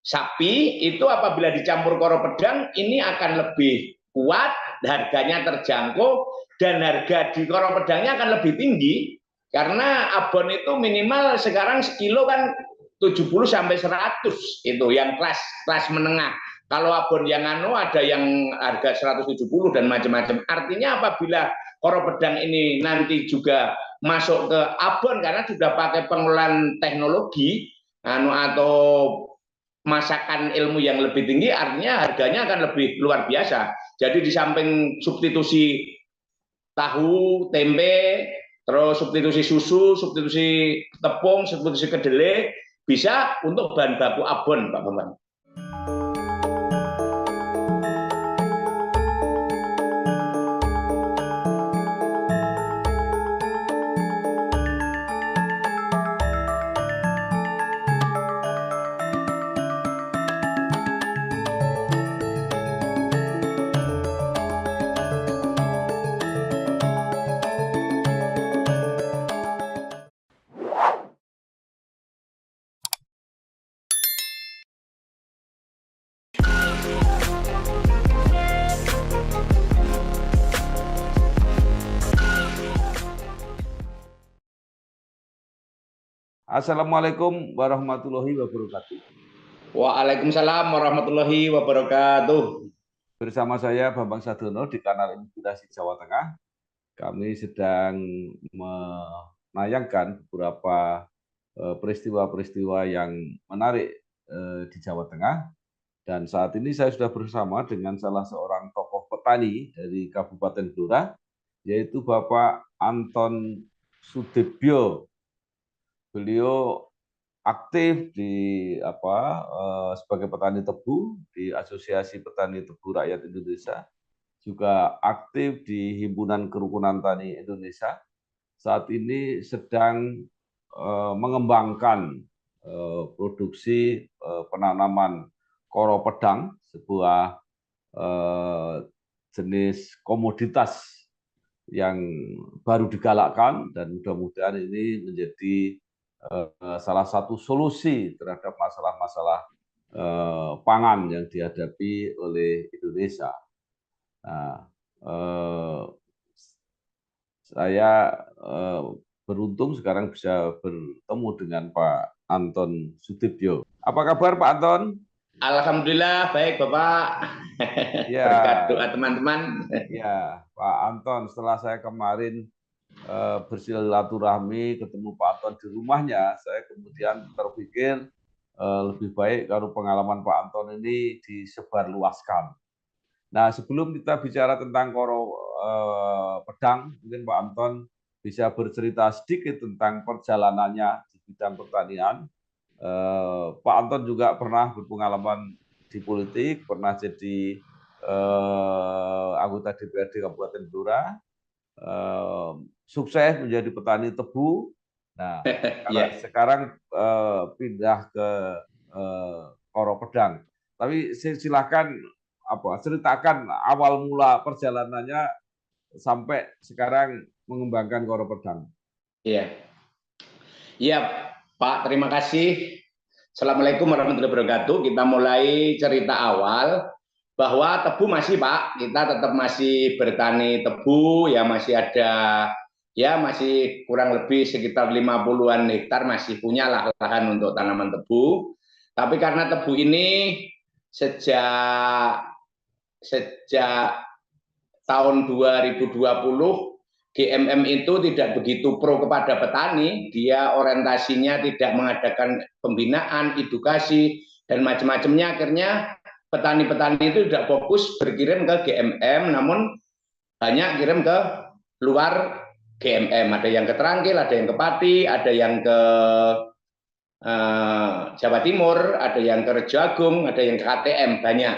sapi itu apabila dicampur koro pedang ini akan lebih kuat, harganya terjangkau, dan harga di koro pedangnya akan lebih tinggi karena abon itu minimal sekarang sekilo kan 70 sampai 100 itu yang kelas menengah. Kalau abon yang ada yang harga 170 dan macam-macam. Artinya apabila koro pedang ini nanti juga masuk ke abon karena sudah pakai pengelolaan teknologi atau masakan ilmu yang lebih tinggi, artinya harganya akan lebih luar biasa. Jadi di samping substitusi tahu, tempe, terus substitusi susu, substitusi tepung, substitusi kedelai, bisa untuk bahan baku abon, Pak Bambang. Assalamualaikum warahmatullahi wabarakatuh. Waalaikumsalam warahmatullahi wabarakatuh. Bersama saya Bambang Sadrono di kanal Inspirasi Jawa Tengah. Kami sedang menayangkan beberapa peristiwa-peristiwa yang menarik di Jawa Tengah. Dan saat ini saya sudah bersama dengan salah seorang tokoh petani dari Kabupaten Blora, yaitu Bapak Anton Sudibyo. Beliau aktif sebagai petani tebu di Asosiasi Petani Tebu Rakyat Indonesia, juga aktif di Himpunan Kerukunan Tani Indonesia. Saat ini sedang mengembangkan produksi penanaman koro pedang, sebuah jenis komoditas yang baru digalakkan, dan mudah-mudahan ini menjadi salah satu solusi terhadap masalah-masalah pangan yang dihadapi oleh Indonesia. Nah, saya beruntung sekarang bisa bertemu dengan Pak Anton Sudibyo. Apa kabar Pak Anton? Alhamdulillah baik Bapak. Ya. Berkat doa teman-teman. Ya, Pak Anton, setelah saya kemarin bersilaturahmi ketemu Pak Anton di rumahnya, saya kemudian terpikir lebih baik kalau pengalaman Pak Anton ini disebarluaskan. Nah, sebelum kita bicara tentang koro pedang, mungkin Pak Anton bisa bercerita sedikit tentang perjalanannya di bidang pertanian. Pak Anton juga pernah berpengalaman di politik, pernah jadi anggota DPRD Kabupaten Blora, sukses menjadi petani tebu. Nah, sekarang pindah ke koro pedang. Tapi silakan ceritakan awal mula perjalanannya sampai sekarang mengembangkan koro pedang. Iya. Iya, Pak, terima kasih. Assalamualaikum warahmatullahi wabarakatuh. Kita mulai cerita awal bahwa tebu masih, Pak, kita tetap masih bertani tebu, ya masih ada, ya masih kurang lebih sekitar 50-an hektar masih punya lahan untuk tanaman tebu. Tapi karena tebu ini sejak tahun 2020 GMM itu tidak begitu pro kepada petani, dia orientasinya tidak mengadakan pembinaan, edukasi, dan macam-macamnya. Akhirnya petani-petani itu tidak fokus berkirim ke GMM, namun banyak kirim ke luar GMM. Ada yang ke Terangkil, ada yang ke Pati, ada yang ke Jawa Timur, ada yang ke Rejo Agung, ada yang ke KTM, banyak.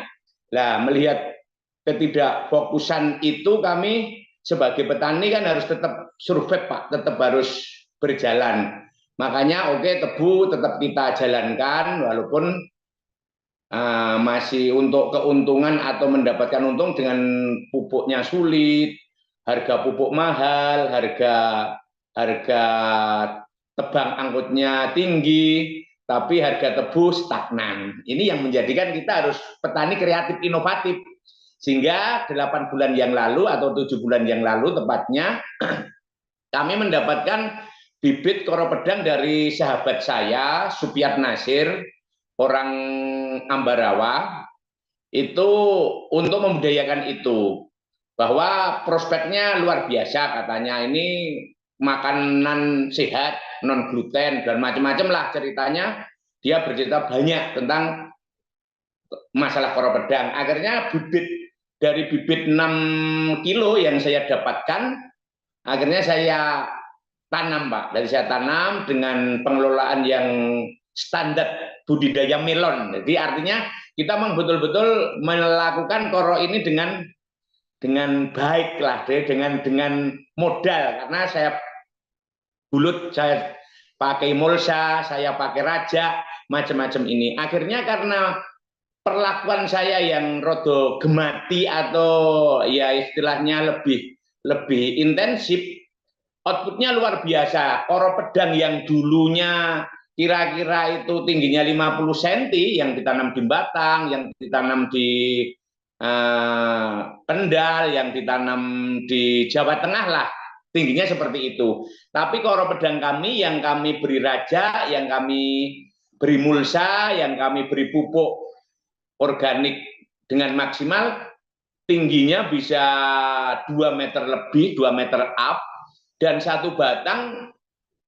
Nah, melihat ketidakfokusan itu, kami sebagai petani kan harus tetap survive, Pak, tetap harus berjalan. Makanya tebu tetap kita jalankan walaupun masih untuk keuntungan atau mendapatkan untung dengan pupuknya sulit, harga pupuk mahal, harga tebang angkutnya tinggi. tapi harga tebu stagnan. Ini yang menjadikan kita harus petani kreatif inovatif. Sehingga 8 bulan yang lalu atau 7 bulan yang lalu tepatnya kami mendapatkan bibit koro pedang dari sahabat saya, Supiat Nasir, orang Ambarawa, itu untuk membudayakan itu. Bahwa prospeknya luar biasa katanya, ini makanan sehat, non gluten dan macam-macam lah ceritanya. Dia bercerita banyak tentang masalah koro pedang. Akhirnya dari bibit 6 kilo yang saya dapatkan, akhirnya saya tanam, Pak. Dari saya tanam dengan pengelolaan yang standar budidaya melon. Jadi artinya kita memang betul-betul melakukan koro ini dengan baik lah, dengan modal, karena saya bulut, saya pakai mulsa, saya pakai raja, macam-macam ini. Akhirnya karena perlakuan saya yang rodo gemati atau ya istilahnya lebih intensif, outputnya luar biasa. Koro pedang yang dulunya kira-kira itu tingginya 50 cm yang ditanam di Batang, yang ditanam di Kendal, yang ditanam di Jawa Tengah lah, tingginya seperti itu. Tapi koro pedang kami yang kami beri raja, yang kami beri mulsa, yang kami beri pupuk organik dengan maksimal, tingginya bisa 2 meter lebih, 2 meter up, dan satu batang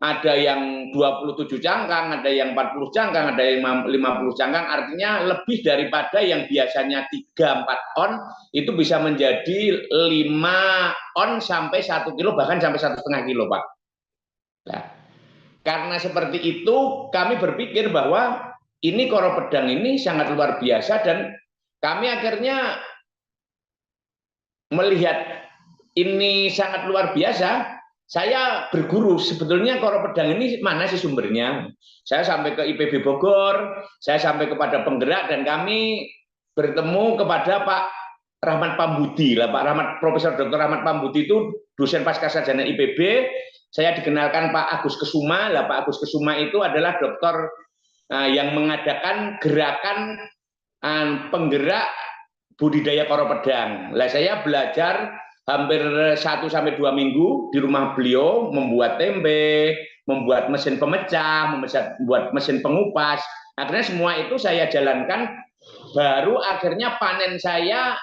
ada yang 27 cangkang, ada yang 40 cangkang, ada yang 50 cangkang, artinya lebih daripada yang biasanya 3-4 on, itu bisa menjadi 5 on sampai 1 kilo, bahkan sampai 1,5 kilo, Pak. Nah, karena seperti itu, kami berpikir bahwa ini koro pedang ini sangat luar biasa, dan kami akhirnya melihat ini sangat luar biasa. Saya berguru, sebetulnya koro pedang ini mana sih sumbernya? Saya sampai ke IPB Bogor, saya sampai kepada penggerak, dan kami bertemu kepada Pak Rahmat Pambudi. Pak Rahmat, Profesor Dr. Rahmat Pambudi itu dosen pascasarjana IPB. Saya dikenalkan Pak Agus Kesuma. Pak Agus Kesuma itu adalah dokter yang mengadakan gerakan penggerak budidaya koro pedang. Saya belajar hampir 1-2 minggu di rumah beliau, membuat tempe, membuat mesin pemecah, membuat mesin pengupas. Akhirnya semua itu saya jalankan, baru akhirnya panen saya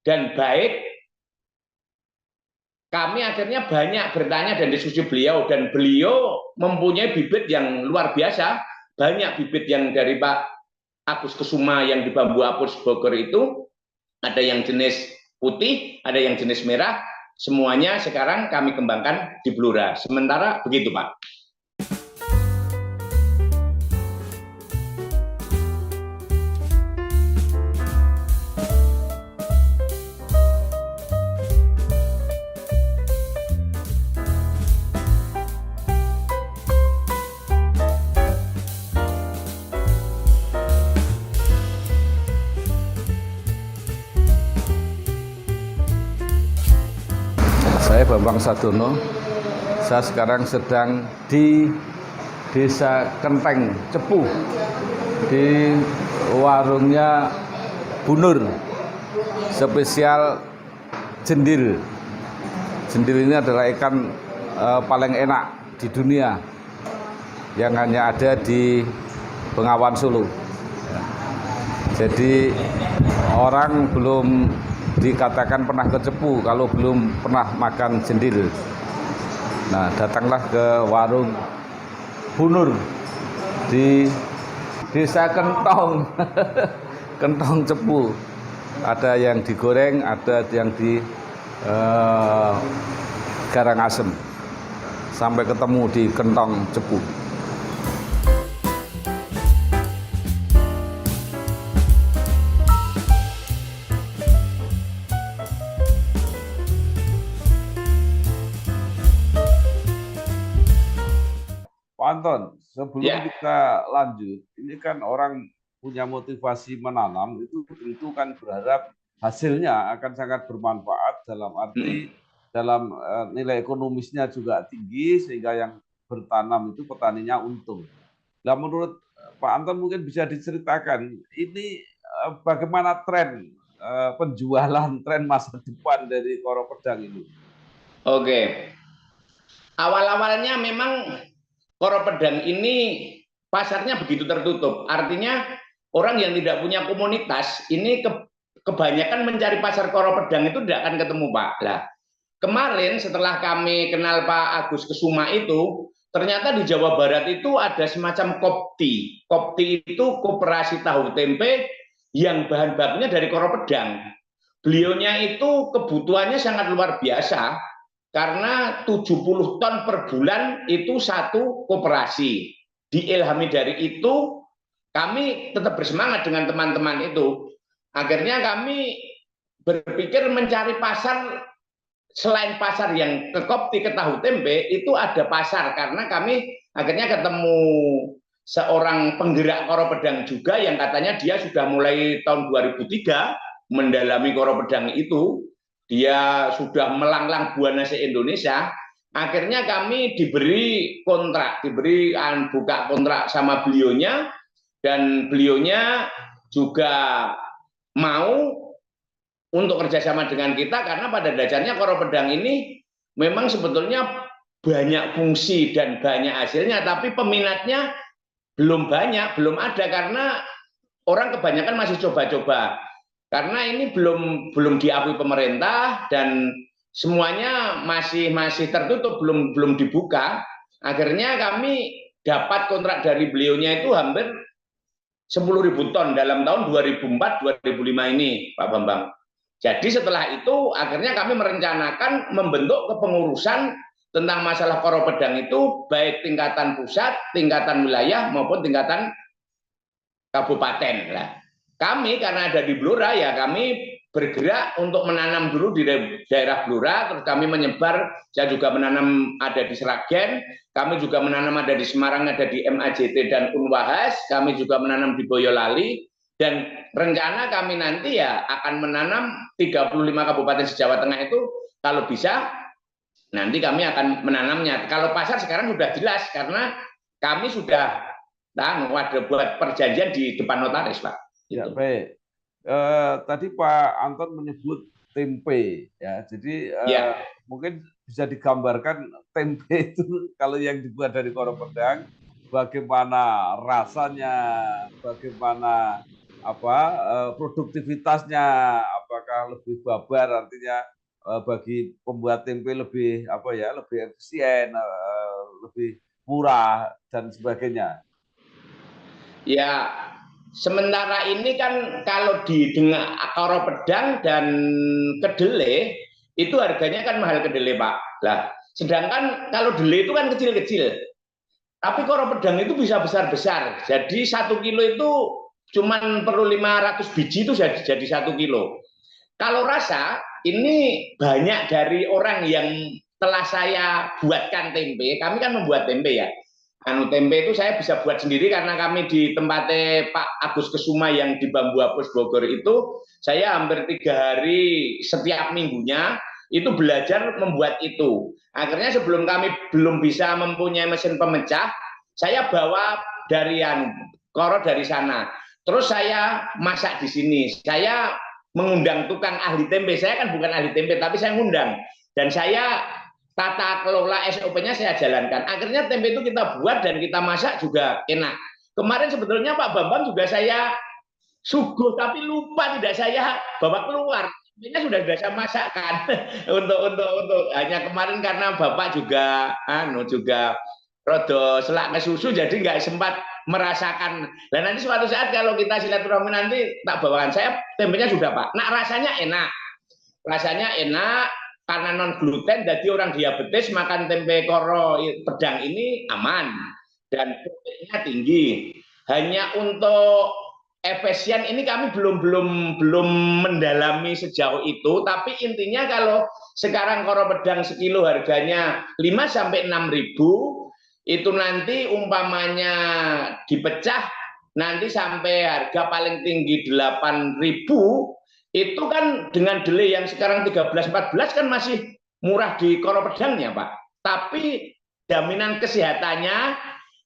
dan baik. Kami akhirnya banyak bertanya dan diskusi beliau, dan beliau mempunyai bibit yang luar biasa. Banyak bibit yang dari Pak Agus Kesuma yang di Bambu Apus Bogor itu, ada yang jenis putih, ada yang jenis merah, semuanya sekarang kami kembangkan di Blora. Sementara begitu, Pak. Saya Bambang Sadono. Saya sekarang sedang di Desa Kenteng, Cepu, di warungnya Bunur, spesial jendil. Jendil ini adalah ikan paling enak di dunia, yang hanya ada di Bengawan Solo. Jadi orang belum dikatakan pernah ke Cepu kalau belum pernah makan jendil. Nah, datanglah ke warung Bunur di Desa Kentong, Kentong Cepu. Ada yang digoreng, ada yang di garang asem. Sampai ketemu di Kentong Cepu. Pak Anton, sebelum kita lanjut, ini kan orang punya motivasi menanam, itu tentu kan berharap hasilnya akan sangat bermanfaat, dalam arti dalam nilai ekonomisnya juga tinggi, sehingga yang bertanam itu petaninya untung. Nah, menurut Pak Anton mungkin bisa diceritakan ini bagaimana tren penjualan, tren masa depan dari Koro Pedang ini. Oke, awal-awalnya memang Koro Pedang ini pasarnya begitu tertutup. Artinya orang yang tidak punya komunitas ini kebanyakan mencari pasar Koro Pedang itu tidak akan ketemu, Pak. Lah, kemarin setelah kami kenal Pak Agus Kesuma itu, ternyata di Jawa Barat itu ada semacam Kopti. Kopti itu koperasi tahu tempe yang bahan bakunya dari Koro Pedang. Beliaunya itu kebutuhannya sangat luar biasa karena 70 ton per bulan itu satu koperasi. Diilhami dari itu, kami tetap bersemangat dengan teman-teman itu. Akhirnya kami berpikir mencari pasar selain pasar yang ke Kopti, ke tahu tempe, itu ada pasar karena kami akhirnya ketemu seorang penggerak Koro Pedang juga yang katanya dia sudah mulai tahun 2003 mendalami Koro Pedang itu. Dia sudah melanglang buana se-Indonesia. Akhirnya kami diberi kontrak, buka kontrak sama beliaunya, dan beliaunya juga mau untuk kerjasama dengan kita karena pada dasarnya Koro Pedang ini memang sebetulnya banyak fungsi dan banyak hasilnya, tapi peminatnya belum banyak, belum ada karena orang kebanyakan masih coba-coba. Karena ini belum diakui pemerintah dan semuanya masih tertutup, belum dibuka. Akhirnya kami dapat kontrak dari beliaunya itu hampir 10.000 ton dalam tahun 2004-2005 ini, Pak Bambang. Jadi setelah itu akhirnya kami merencanakan membentuk kepengurusan tentang masalah Koro Pedang itu baik tingkatan pusat, tingkatan wilayah maupun tingkatan kabupaten lah. Kami karena ada di Blora ya kami bergerak untuk menanam dulu di daerah Blora, terus kami menyebar. Saya juga menanam ada di Sragen, kami juga menanam ada di Semarang, ada di MAJT dan Unwahas, kami juga menanam di Boyolali, dan rencana kami nanti ya akan menanam 35 kabupaten se-Jawa Tengah itu kalau bisa nanti kami akan menanamnya. Kalau pasar sekarang sudah jelas karena kami sudah ada buat perjanjian di depan notaris, Pak. Ya, baik. Tadi Pak Anton menyebut tempe, ya. Jadi Ya. mungkin bisa digambarkan tempe itu kalau yang dibuat dari Koro Pedang, bagaimana rasanya, bagaimana produktivitasnya, apakah lebih babar, artinya bagi pembuat tempe lebih lebih efisien, lebih murah dan sebagainya. Ya, sementara ini kan kalau di Koro Pedang dan kedelai itu harganya kan mahal kedelai, Pak. Lah, sedangkan kalau kedelai itu kan kecil-kecil. Tapi Koro Pedang itu bisa besar-besar. Jadi 1 kilo itu cuman perlu 500 biji itu jadi 1 kilo. Kalau rasa ini banyak dari orang yang telah saya buatkan tempe. Kami kan membuat tempe ya. Tempe itu saya bisa buat sendiri karena kami di tempatnya Pak Agus Kesuma yang di Bambu Apus Bogor itu saya hampir 3 hari setiap minggunya itu belajar membuat itu. Akhirnya sebelum kami belum bisa mempunyai mesin pemecah, saya bawa dari Koro dari sana. Terus saya masak di sini. Saya mengundang tukang ahli tempe. Saya kan bukan ahli tempe, tapi saya ngundang. Dan saya tata kelola SOP-nya saya jalankan. Akhirnya tempe itu kita buat dan kita masak juga enak. Kemarin sebetulnya Pak Bambang juga saya suguh, tapi lupa tidak saya bawa keluar. Ini sudah saya masakkan untuk hanya kemarin karena Bapak juga juga rodo selak ke susu jadi nggak sempat merasakan. Dan nanti suatu saat kalau kita silaturahmi nanti tak bawakan saya tempenya sudah, Pak. Nah, rasanya enak. Rasanya enak karena non gluten, jadi orang diabetes makan tempe Koro Pedang ini aman dan proteinnya tinggi. Hanya untuk efisien ini kami belum mendalami sejauh itu, tapi intinya kalau sekarang Koro Pedang sekilo harganya 5-6 ribu, itu nanti umpamanya dipecah nanti sampai harga paling tinggi 8 ribu, itu kan dengan delay yang sekarang 13-14 kan masih murah di Koro Pedangnya, Pak. Tapi jaminan kesehatannya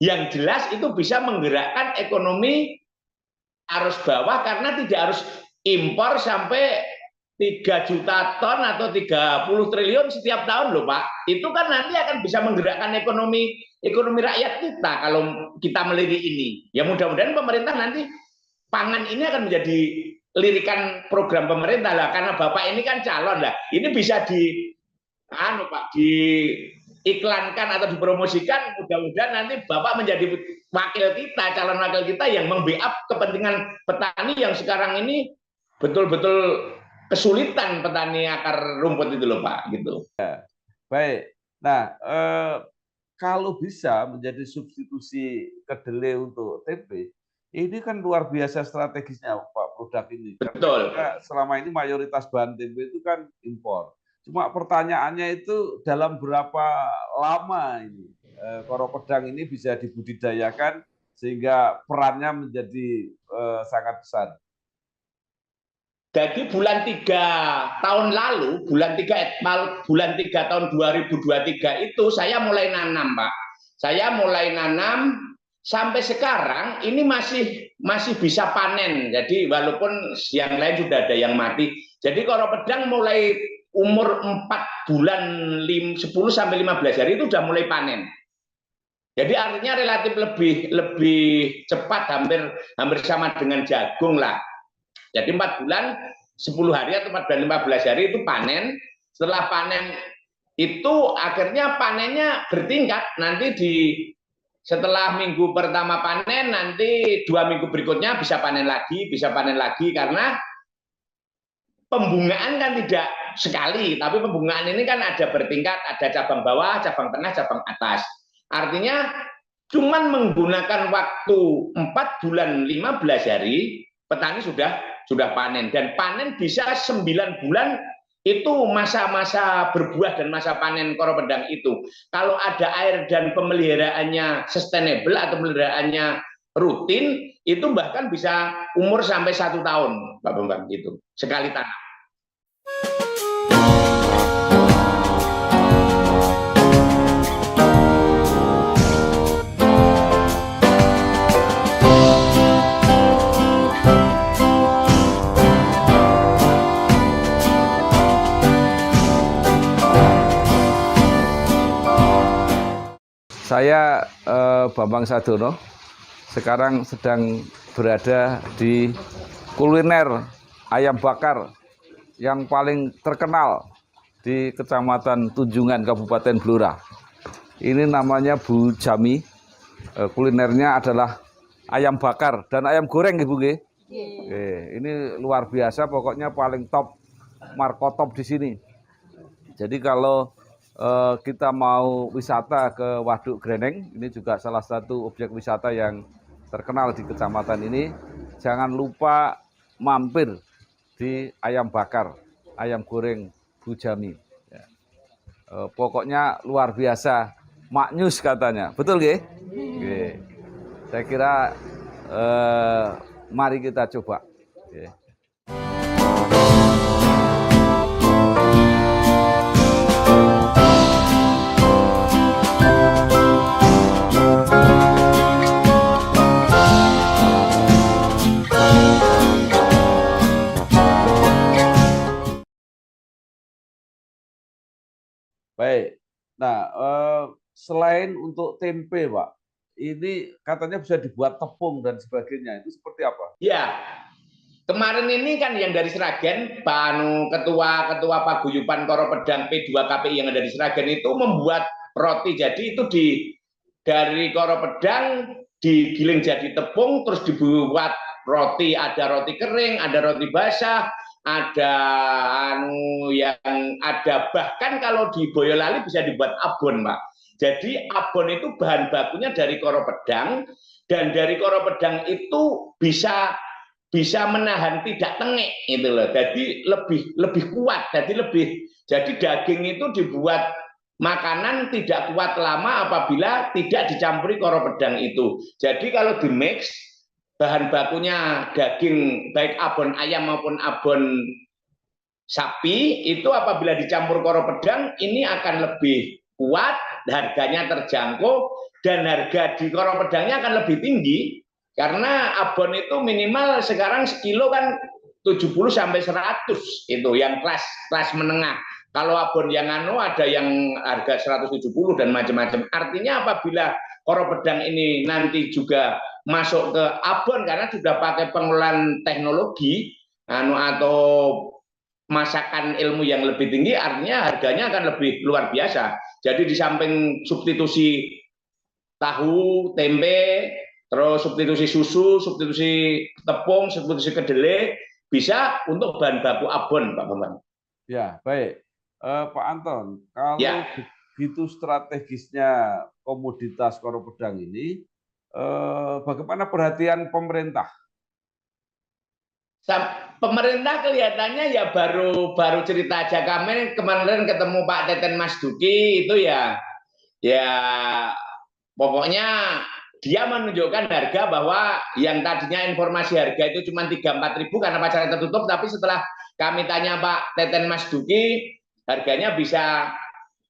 Yang jelas itu bisa menggerakkan ekonomi arus bawah karena tidak harus impor sampai 3 juta ton atau 30 triliun setiap tahun loh Pak. Itu kan nanti akan bisa menggerakkan ekonomi rakyat kita kalau kita melirik ini. Ya mudah-mudahan pemerintah nanti pangan ini akan menjadi lirikan program pemerintah lah, karena Bapak ini kan calon lah. Ini bisa diiklankan atau dipromosikan, mudah-mudahan nanti Bapak menjadi wakil kita, calon wakil kita yang membackup kepentingan petani yang sekarang ini betul-betul kesulitan, petani akar rumput itu loh Pak, gitu. Baik. Nah, kalau bisa menjadi substitusi kedelai untuk tempe, ini kan luar biasa strategisnya Pak produk ini. Betul. Karena selama ini mayoritas bahan tempe itu kan impor. Cuma pertanyaannya itu dalam berapa lama ini koro pedang ini bisa dibudidayakan sehingga perannya menjadi sangat besar. Jadi bulan 3 tahun lalu, bulan 3 tahun 2023 itu saya mulai nanam, Pak. Saya mulai nanam sampai sekarang ini masih bisa panen. Jadi walaupun yang lain sudah ada yang mati. Jadi koro pedang mulai umur 4 bulan 10 sampai 15 hari itu sudah mulai panen. Jadi artinya relatif lebih cepat, hampir sama dengan jagung lah. Jadi 4 bulan 10 hari atau 4 bulan 15 hari itu panen. Setelah panen itu akhirnya panennya bertingkat. Nanti setelah minggu pertama panen, nanti 2 minggu berikutnya bisa panen lagi karena pembungaan kan tidak sekali, tapi pembungaan ini kan ada bertingkat, ada cabang bawah, cabang tengah, cabang atas. Artinya cuman menggunakan waktu 4 bulan 15 hari, petani sudah panen. Dan panen bisa 9 bulan, itu masa-masa berbuah dan masa panen koro pedang itu. Kalau ada air dan pemeliharaannya sustainable atau pemeliharaannya rutin, itu bahkan bisa umur sampai 1 tahun, Pak Bambang, gitu, sekali tanam. Saya Bambang Sadono, sekarang sedang berada di kuliner ayam bakar yang paling terkenal di Kecamatan Tunjungan, Kabupaten Blora. Ini namanya Bu Jami. Kulinernya adalah ayam bakar dan ayam goreng, Ibu. Ini luar biasa, pokoknya paling top, markotop di sini. Jadi kalau kita mau wisata ke Waduk Greneng, ini juga salah satu objek wisata yang terkenal di kecamatan ini. Jangan lupa mampir di ayam bakar, ayam goreng Bu Jami. Pokoknya luar biasa, maknyus katanya, betul nggih? Saya kira mari kita coba. Baik. Nah, selain untuk tempe, Pak, ini katanya bisa dibuat tepung dan sebagainya. Itu seperti apa? Ya, kemarin ini kan yang dari Sragen, ketua paguyuban Koro Pedang P2KPI yang ada di Sragen itu membuat roti. Jadi itu dari Koro Pedang digiling jadi tepung, terus dibuat roti. Ada roti kering, ada roti basah, ada bahkan kalau di Boyolali bisa dibuat abon, Pak. Jadi abon itu bahan bakunya dari Koro Pedang, dan dari Koro Pedang itu bisa menahan tidak tengek itu loh. Jadi lebih kuat. Jadi daging itu dibuat makanan tidak kuat lama apabila tidak dicampuri Koro Pedang itu. Jadi kalau di mix bahan bakunya daging baik abon ayam maupun abon sapi itu apabila dicampur Koro Pedang ini akan lebih kuat, harganya terjangkau, dan harga di Koro Pedangnya akan lebih tinggi karena abon itu minimal sekarang sekilo kan 70 sampai 100 itu yang kelas menengah. Kalau abon yang ada yang harga 170 dan macam-macam. Artinya apabila Koro Pedang ini nanti juga masuk ke abon karena sudah pakai pengelolaan teknologi atau masakan ilmu yang lebih tinggi, artinya harganya akan lebih luar biasa. Jadi di samping substitusi tahu, tempe, terus substitusi susu, substitusi tepung, substitusi kedelai, bisa untuk bahan baku abon, Pak Bambang. Ya, baik. Pak Anton, kalau Ya. begitu strategisnya komoditas Koro Pedang ini, bagaimana perhatian pemerintah? Pemerintah kelihatannya ya baru cerita aja. Kami kemarin ketemu Pak Teten Mas Duki itu ya pokoknya dia menunjukkan harga bahwa yang tadinya informasi harga itu cuma 3-4 ribu karena pasaran tertutup, tapi setelah kami tanya Pak Teten Mas Duki, harganya bisa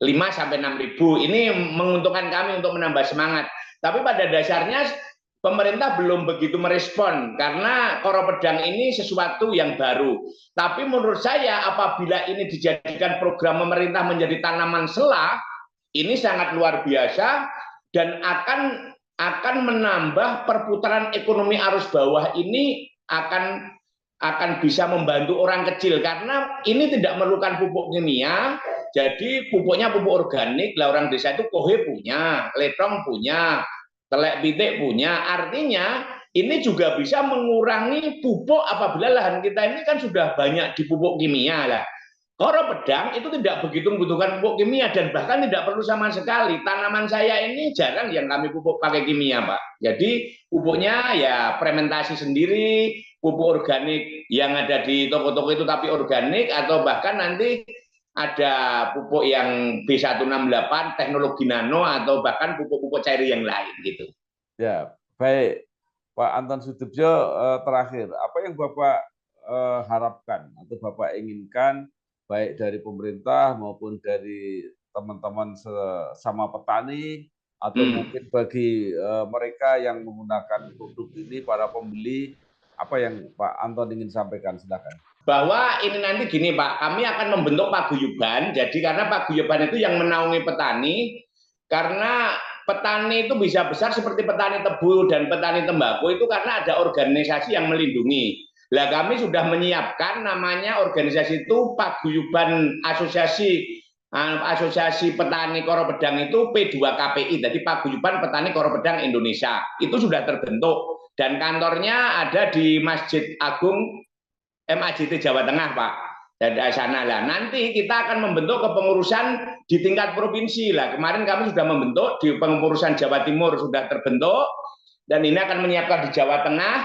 5 sampai 6 ribu. Ini menguntungkan kami untuk menambah semangat. Tapi pada dasarnya pemerintah belum begitu merespon karena Koro Pedang ini sesuatu yang baru. Tapi menurut saya apabila ini dijadikan program pemerintah menjadi tanaman selah, ini sangat luar biasa dan akan menambah perputaran ekonomi arus bawah ini akan bisa membantu orang kecil karena ini tidak memerlukan pupuk kimia. Jadi pupuknya pupuk organik. Lah orang desa itu kohe punya, letong punya, telek pitik punya. Artinya ini juga bisa mengurangi pupuk apabila lahan kita ini kan sudah banyak dipupuk kimia lah. Koro Pedang itu tidak begitu membutuhkan pupuk kimia dan bahkan tidak perlu sama sekali. Tanaman saya ini jarang yang kami pupuk pakai kimia, Pak. Jadi pupuknya ya fermentasi sendiri, pupuk organik yang ada di toko-toko itu tapi organik atau bahkan nanti ada pupuk yang B168 teknologi nano atau bahkan pupuk-pupuk cair yang lain gitu. Ya, baik. Pak Anton Sudibyo, terakhir, apa yang Bapak harapkan atau Bapak inginkan baik dari pemerintah maupun dari teman-teman sesama petani atau mungkin bagi mereka yang menggunakan produk ini, para pembeli, apa yang Pak Anton ingin sampaikan? Silakan. Bahwa ini nanti gini Pak, kami akan membentuk paguyuban. Jadi karena paguyuban itu yang menaungi petani, karena petani itu bisa besar seperti petani tebu dan petani tembakau itu karena ada organisasi yang melindungi. Lah kami sudah menyiapkan namanya organisasi itu paguyuban asosiasi petani Koro Pedang itu P2KPI, jadi Paguyuban Petani Koro Pedang Indonesia. Itu sudah terbentuk dan kantornya ada di Masjid Agung MAJT Jawa Tengah, Pak. Dan dari sana lah. Nanti kita akan membentuk kepengurusan di tingkat provinsi lah. Kemarin kami sudah membentuk di pengurusan Jawa Timur sudah terbentuk dan ini akan menyiapkan di Jawa Tengah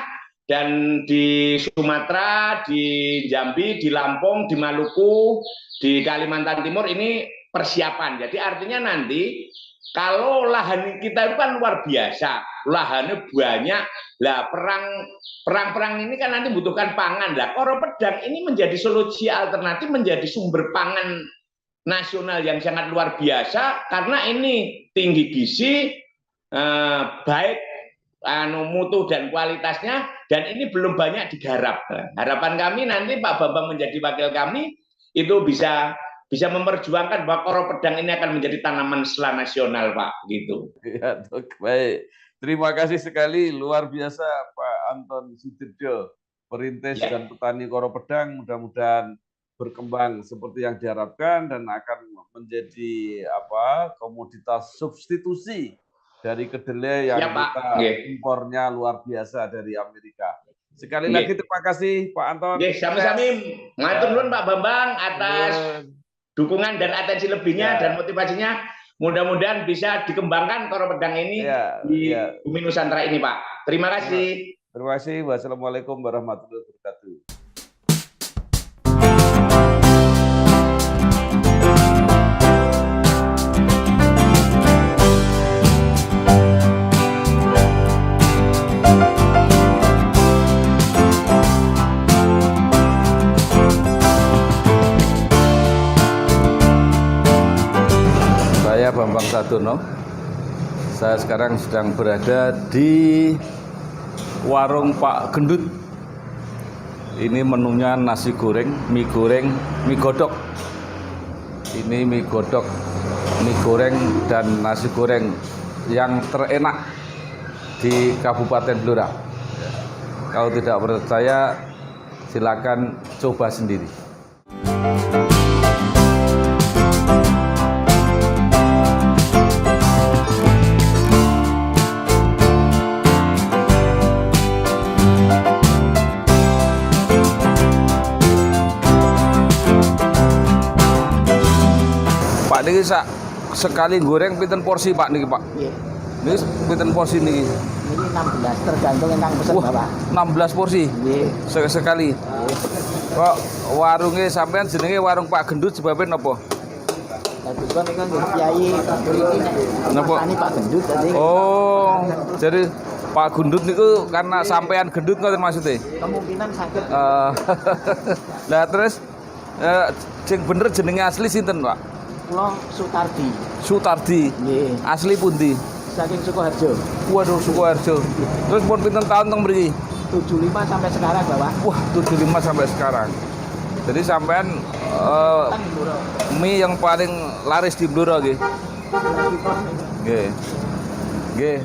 dan di Sumatera, di Jambi, di Lampung, di Maluku, di Kalimantan Timur ini persiapan. Jadi artinya nanti kalau lahan kita itu kan luar biasa, lahannya banyak. Lah perang ini kan nanti butuhkan pangan. Lah Koro Pedang ini menjadi solusi alternatif, menjadi sumber pangan nasional yang sangat luar biasa karena ini tinggi gizi, baik mutu dan kualitasnya, dan ini belum banyak digarap. Harapan kami nanti Pak Bambang menjadi wakil kami itu bisa memperjuangkan bahwa Koro Pedang ini akan menjadi tanaman selah nasional, Pak, gitu. Ya, baik. Terima kasih sekali, luar biasa Pak Anton Sudibyo, perintis dan petani Koro Pedang, mudah-mudahan berkembang seperti yang diharapkan dan akan menjadi komoditas substitusi dari kedelai yang kita impornya luar biasa dari Amerika. Sekali lagi terima kasih Pak Anton. Sami-sami matur nuwun Pak Bambang atas dukungan dan atensi lebihnya dan motivasinya. Mudah-mudahan bisa dikembangkan Koro Pedang ini di bumi Nusantara ini, Pak. Terima kasih. Terima kasih. Wassalamualaikum warahmatullahi wabarakatuh. Saya Bambang Sadurno, Saya sekarang sedang berada di warung Pak Gendut. Ini menunya nasi goreng, mie godok. Ini mie godok, mie goreng, dan nasi goreng yang terenak di Kabupaten Blora. Kalau tidak percaya, silakan coba sendiri. Pak niki sekali goreng pinten porsi Pak niki Pak? Nggih. Niki pinten porsi niki? Ini 16 tergantung yang pesen Bapak. 16 porsi. Nggih. Sekali. Kok warungnya sampean jenenge warung Pak Gendut sebabnya napa? Tapi kok niku nggih Kiai mriki Napa? masani Pak Gendut tadi. Oh, jadi Pak Gendut niku karena sampean gendut ngoten maksudnya? Kemungkinan sakit Lah terus sing bener jenenge asli sinten Pak? kula Sutardi. Sutardi. Nggih. Asli pundi? Saking Sukoharjo. Waduh, Sukoharjo. Terus pun pinten tahun teng mriki? 75 sampai sekarang Bapak. Wah, 75 sampai sekarang. Jadi sampean Teng Blora. mie yang paling laris di Blora nggih. Lagi kok niku. Nggih. Nggih.